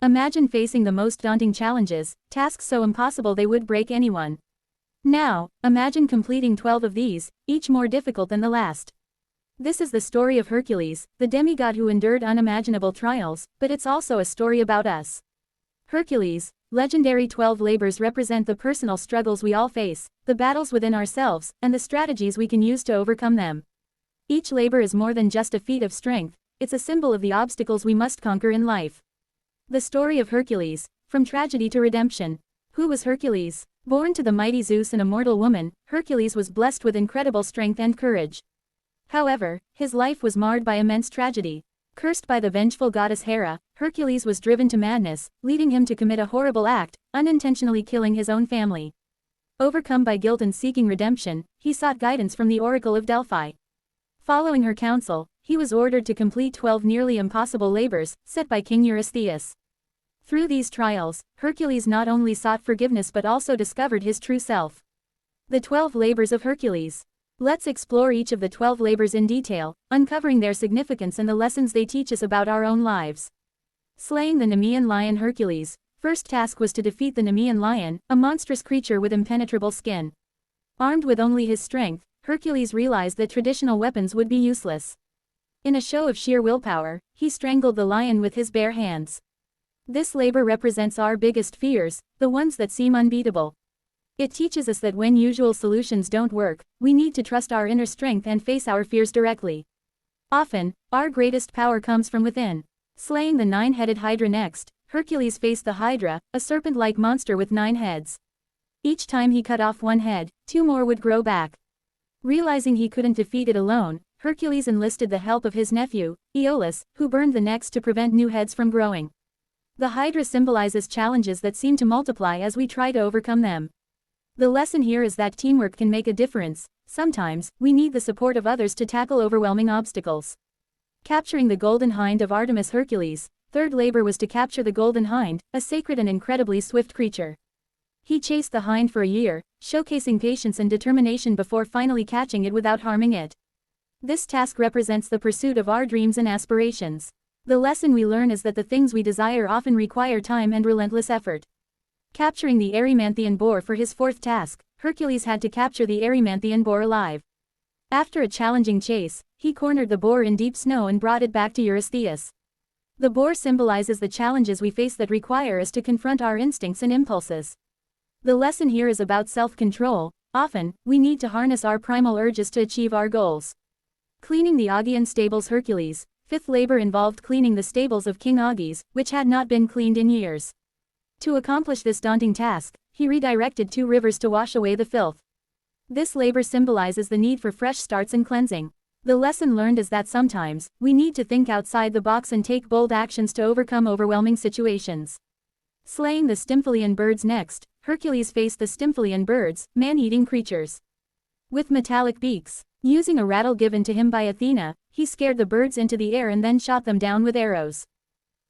Imagine facing the most daunting challenges, tasks so impossible they would break anyone. Now, imagine completing 12 of these, each more difficult than the last. This is the story of Hercules, the demigod who endured unimaginable trials, but it's also a story about us. Hercules, legendary 12 labors represent the personal struggles we all face, the battles within ourselves, and the strategies we can use to overcome them. Each labor is more than just a feat of strength, it's a symbol of the obstacles we must conquer in life. The story of Hercules, from tragedy to redemption. Who was Hercules? Born to the mighty Zeus and a mortal woman, Hercules was blessed with incredible strength and courage. However, his life was marred by immense tragedy. Cursed by the vengeful goddess Hera, Hercules was driven to madness, leading him to commit a horrible act, unintentionally killing his own family. Overcome by guilt and seeking redemption, he sought guidance from the Oracle of Delphi. Following her counsel, he was ordered to complete 12 nearly impossible labors, set by King Eurystheus. Through these trials, Hercules not only sought forgiveness but also discovered his true self. The 12 labors of Hercules. Let's explore each of the 12 labors in detail, uncovering their significance and the lessons they teach us about our own lives. Slaying the Nemean lion. Hercules' first task was to defeat the Nemean lion, a monstrous creature with impenetrable skin. Armed with only his strength, Hercules realized that traditional weapons would be useless. In a show of sheer willpower, he strangled the lion with his bare hands. This labor represents our biggest fears, the ones that seem unbeatable. It teaches us that when usual solutions don't work, we need to trust our inner strength and face our fears directly. Often, our greatest power comes from within. Slaying the 9-headed Hydra. Next, Hercules faced the Hydra, a serpent-like monster with 9 heads. Each time he cut off one head, 2 more would grow back. Realizing he couldn't defeat it alone, Hercules enlisted the help of his nephew, Aeolus, who burned the necks to prevent new heads from growing. The Hydra symbolizes challenges that seem to multiply as we try to overcome them. The lesson here is that teamwork can make a difference. Sometimes, we need the support of others to tackle overwhelming obstacles. Capturing the Golden Hind of Artemis. Hercules' third labor was to capture the Golden Hind, a sacred and incredibly swift creature. He chased the hind for a year, showcasing patience and determination before finally catching it without harming it. This task represents the pursuit of our dreams and aspirations. The lesson we learn is that the things we desire often require time and relentless effort. Capturing the Erymanthian boar. For his fourth task, Hercules had to capture the Erymanthian boar alive. After a challenging chase, he cornered the boar in deep snow and brought it back to Eurystheus. The boar symbolizes the challenges we face that require us to confront our instincts and impulses. The lesson here is about self-control. Often, we need to harness our primal urges to achieve our goals. Cleaning the Augean stables. Hercules' fifth labor involved cleaning the stables of King Augeas, which had not been cleaned in years. To accomplish this daunting task, he redirected 2 rivers to wash away the filth. This labor symbolizes the need for fresh starts and cleansing. The lesson learned is that sometimes, we need to think outside the box and take bold actions to overcome overwhelming situations. Slaying the Stymphalian birds. Next, Hercules faced the Stymphalian birds, man-eating creatures. With metallic beaks, using a rattle given to him by Athena, he scared the birds into the air and then shot them down with arrows.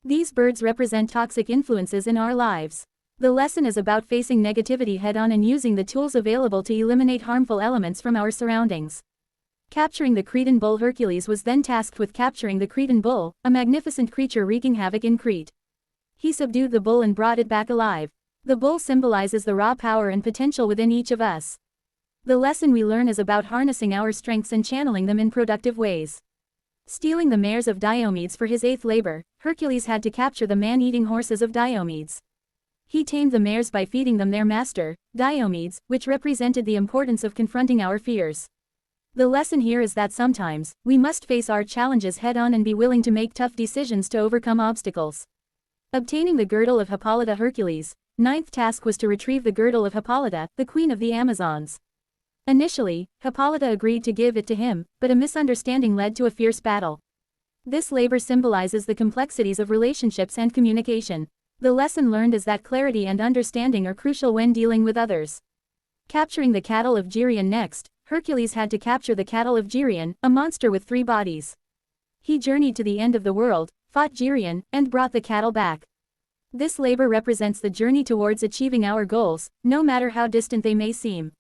These birds represent toxic influences in our lives. The lesson is about facing negativity head-on and using the tools available to eliminate harmful elements from our surroundings. Capturing the Cretan bull. Hercules was then tasked with capturing the Cretan bull, a magnificent creature wreaking havoc in Crete. He subdued the bull and brought it back alive. The bull symbolizes the raw power and potential within each of us. The lesson we learn is about harnessing our strengths and channeling them in productive ways. Stealing the mares of Diomedes. For his 8th labor, Hercules had to capture the man-eating horses of Diomedes. He tamed the mares by feeding them their master, Diomedes, which represented the importance of confronting our fears. The lesson here is that sometimes, we must face our challenges head-on and be willing to make tough decisions to overcome obstacles. Obtaining the girdle of Hippolyta. Hercules' 9th task was to retrieve the girdle of Hippolyta, the queen of the Amazons. Initially, Hippolyta agreed to give it to him, but a misunderstanding led to a fierce battle. This labor symbolizes the complexities of relationships and communication. The lesson learned is that clarity and understanding are crucial when dealing with others. Capturing the cattle of Geryon. Next, Hercules had to capture the cattle of Geryon, a monster with 3 bodies. He journeyed to the end of the world, fought Geryon, and brought the cattle back. This labor represents the journey towards achieving our goals, no matter how distant they may seem.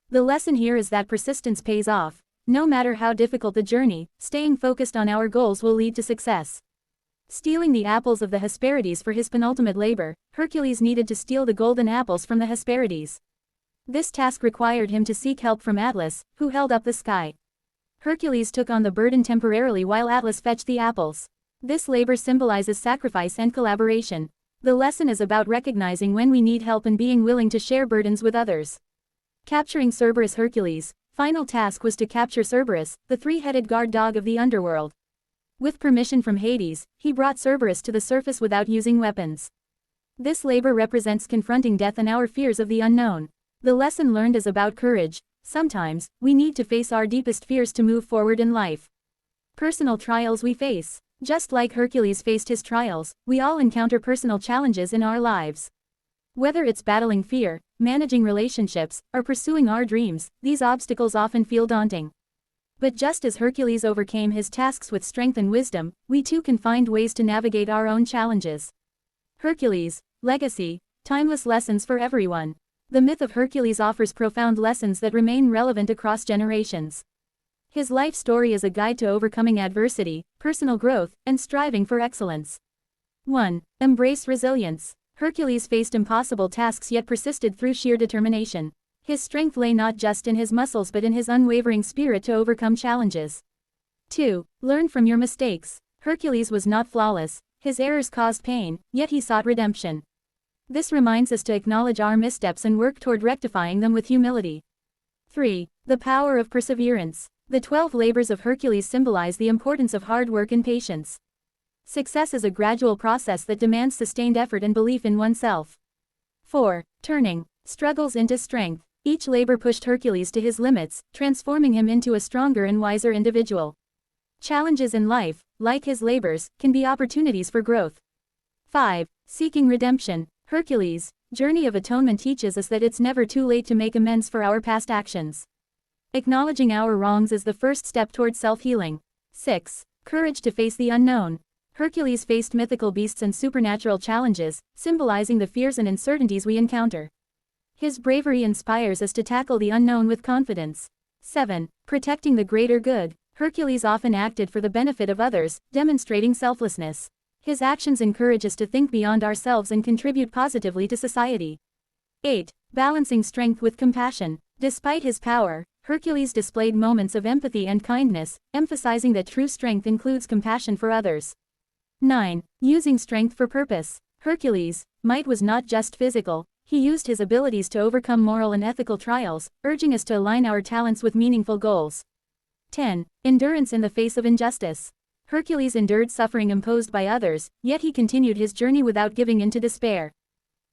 The lesson here is that persistence pays off. No matter how difficult the journey, staying focused on our goals will lead to success. Stealing the apples of the Hesperides for his penultimate labor, Hercules needed to steal the golden apples from the Hesperides. This task required him to seek help from Atlas, who held up the sky. Hercules took on the burden temporarily while Atlas fetched the apples. This labor symbolizes sacrifice and collaboration. The lesson is about recognizing when we need help and being willing to share burdens with others. Capturing Cerberus. Hercules' final task was to capture Cerberus, the three-headed guard dog of the underworld. With permission from Hades, he brought Cerberus to the surface without using weapons. This labor represents confronting death and our fears of the unknown. The lesson learned is about courage. Sometimes, we need to face our deepest fears to move forward in life. Personal trials we face. Just like Hercules faced his trials, we all encounter personal challenges in our lives. Whether it's battling fear, managing relationships, or pursuing our dreams, these obstacles often feel daunting. But just as Hercules overcame his tasks with strength and wisdom, we too can find ways to navigate our own challenges. Hercules' legacy, timeless lessons for everyone. The myth of Hercules offers profound lessons that remain relevant across generations. His life story is a guide to overcoming adversity, personal growth, and striving for excellence. 1. Embrace resilience. Hercules faced impossible tasks yet persisted through sheer determination. His strength lay not just in his muscles but in his unwavering spirit to overcome challenges. 2. Learn from your mistakes. Hercules was not flawless, his errors caused pain, yet he sought redemption. This reminds us to acknowledge our missteps and work toward rectifying them with humility. 3. The power of perseverance. The 12 labors of Hercules symbolize the importance of hard work and patience. Success is a gradual process that demands sustained effort and belief in oneself. 4. Turning struggles into strength. Each labor pushed Hercules to his limits, transforming him into a stronger and wiser individual. Challenges in life, like his labors, can be opportunities for growth. 5. Seeking redemption. Hercules' journey of atonement teaches us that it's never too late to make amends for our past actions. Acknowledging our wrongs is the first step toward self-healing. 6. Courage to face the unknown. Hercules faced mythical beasts and supernatural challenges, symbolizing the fears and uncertainties we encounter. His bravery inspires us to tackle the unknown with confidence. 7. Protecting the greater good. Hercules often acted for the benefit of others, demonstrating selflessness. His actions encourage us to think beyond ourselves and contribute positively to society. 8. Balancing strength with compassion. Despite his power, Hercules displayed moments of empathy and kindness, emphasizing that true strength includes compassion for others. 9. Using strength for purpose. Hercules' might was not just physical, he used his abilities to overcome moral and ethical trials, urging us to align our talents with meaningful goals. 10. Endurance in the face of injustice. Hercules endured suffering imposed by others, yet he continued his journey without giving in to despair.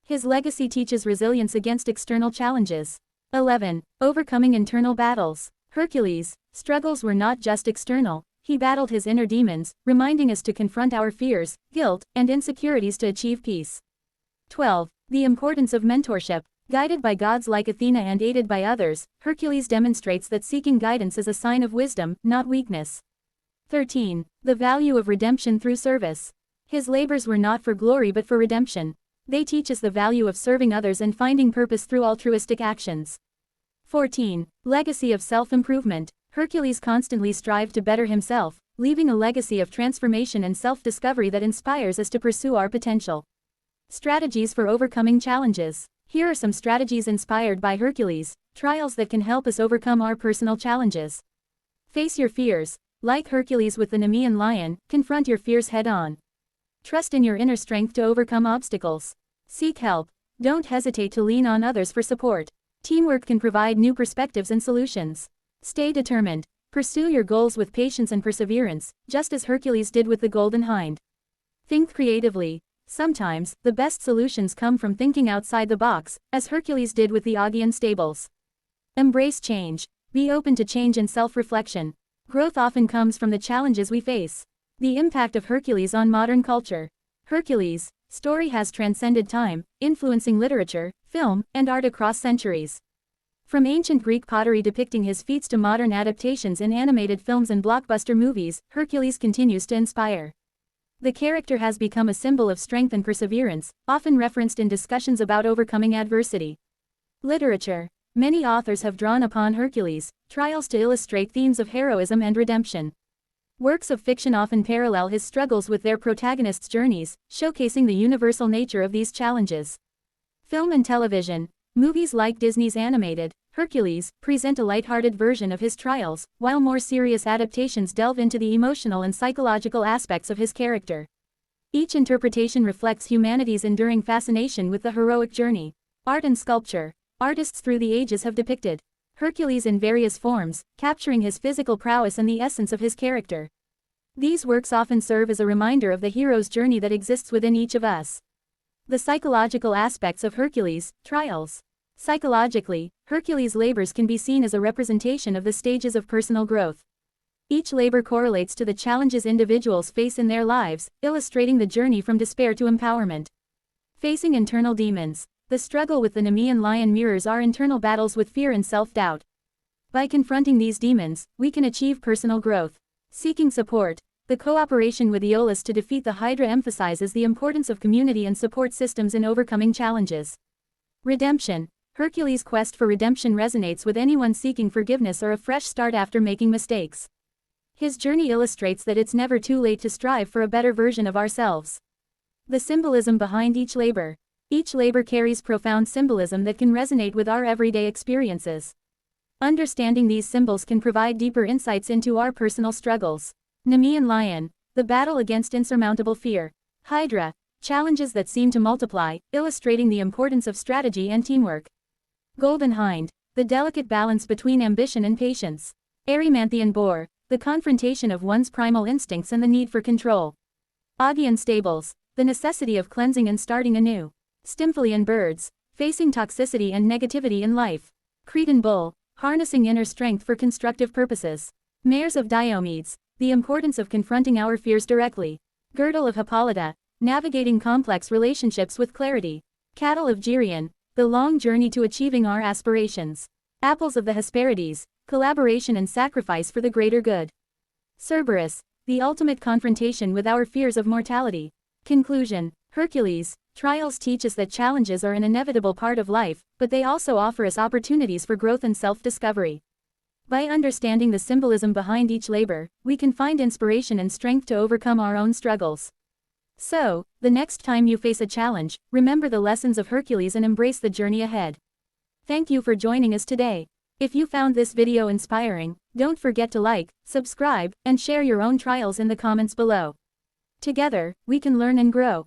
His legacy teaches resilience against external challenges. 11. Overcoming internal battles. Hercules' struggles were not just external, he battled his inner demons, reminding us to confront our fears, guilt, and insecurities to achieve peace. 12. The importance of mentorship. Guided by gods like Athena and aided by others, Hercules demonstrates that seeking guidance is a sign of wisdom, not weakness. 13. The value of redemption through service. His labors were not for glory but for redemption. They teach us the value of serving others and finding purpose through altruistic actions. 14. Legacy of self-improvement. Hercules constantly strived to better himself, leaving a legacy of transformation and self-discovery that inspires us to pursue our potential. Strategies for overcoming challenges. Here are some strategies inspired by Hercules, trials that can help us overcome our personal challenges. Face your fears. Like Hercules with the Nemean lion, confront your fears head-on. Trust in your inner strength to overcome obstacles. Seek help. Don't hesitate to lean on others for support. Teamwork can provide new perspectives and solutions. Stay determined. Pursue your goals with patience and perseverance, just as Hercules did with the Golden Hind. Think creatively. Sometimes, the best solutions come from thinking outside the box, as Hercules did with the Augean stables. Embrace change. Be open to change and self-reflection. Growth often comes from the challenges we face. The impact of Hercules on modern culture. Hercules' story has transcended time, influencing literature, film, and art across centuries. From ancient Greek pottery depicting his feats to modern adaptations in animated films and blockbuster movies, Hercules continues to inspire. The character has become a symbol of strength and perseverance, often referenced in discussions about overcoming adversity. Literature. Many authors have drawn upon Hercules' trials to illustrate themes of heroism and redemption. Works of fiction often parallel his struggles with their protagonists' journeys, showcasing the universal nature of these challenges. Film and television. Movies like Disney's animated Hercules present a lighthearted version of his trials, while more serious adaptations delve into the emotional and psychological aspects of his character. Each interpretation reflects humanity's enduring fascination with the heroic journey. Art and sculpture. Artists through the ages have depicted Hercules in various forms, capturing his physical prowess and the essence of his character. These works often serve as a reminder of the hero's journey that exists within each of us. The psychological aspects of Hercules' trials. Psychologically, Hercules' labors can be seen as a representation of the stages of personal growth. Each labor correlates to the challenges individuals face in their lives, illustrating the journey from despair to empowerment. Facing internal demons. The struggle with the Nemean lion mirrors our internal battles with fear and self-doubt. By confronting these demons, we can achieve personal growth. Seeking support. The cooperation with Aeolus to defeat the Hydra emphasizes the importance of community and support systems in overcoming challenges. Redemption. Hercules' quest for redemption resonates with anyone seeking forgiveness or a fresh start after making mistakes. His journey illustrates that it's never too late to strive for a better version of ourselves. The symbolism behind each labor. Each labor carries profound symbolism that can resonate with our everyday experiences. Understanding these symbols can provide deeper insights into our personal struggles. Nemean lion. The battle against insurmountable fear. Hydra. Challenges that seem to multiply, illustrating the importance of strategy and teamwork. Golden hind. The delicate balance between ambition and patience. Erymanthian boar. The confrontation of one's primal instincts and the need for control. Augean stables. The necessity of cleansing and starting anew. Stymphalian birds. Facing toxicity and negativity in life. Cretan bull. Harnessing inner strength for constructive purposes. Mares of Diomedes. The importance of confronting our fears directly. Girdle of Hippolyta. Navigating complex relationships with clarity. Cattle of Geryon. The long journey to achieving our aspirations. Apples of the Hesperides. Collaboration and sacrifice for the greater good. Cerberus. The ultimate confrontation with our fears of mortality. Conclusion. Hercules' trials teach us that challenges are an inevitable part of life, but they also offer us opportunities for growth and self-discovery. By understanding the symbolism behind each labor, we can find inspiration and strength to overcome our own struggles. So, the next time you face a challenge, remember the lessons of Hercules and embrace the journey ahead. Thank you for joining us today. If you found this video inspiring, don't forget to like, subscribe, and share your own trials in the comments below. Together, we can learn and grow.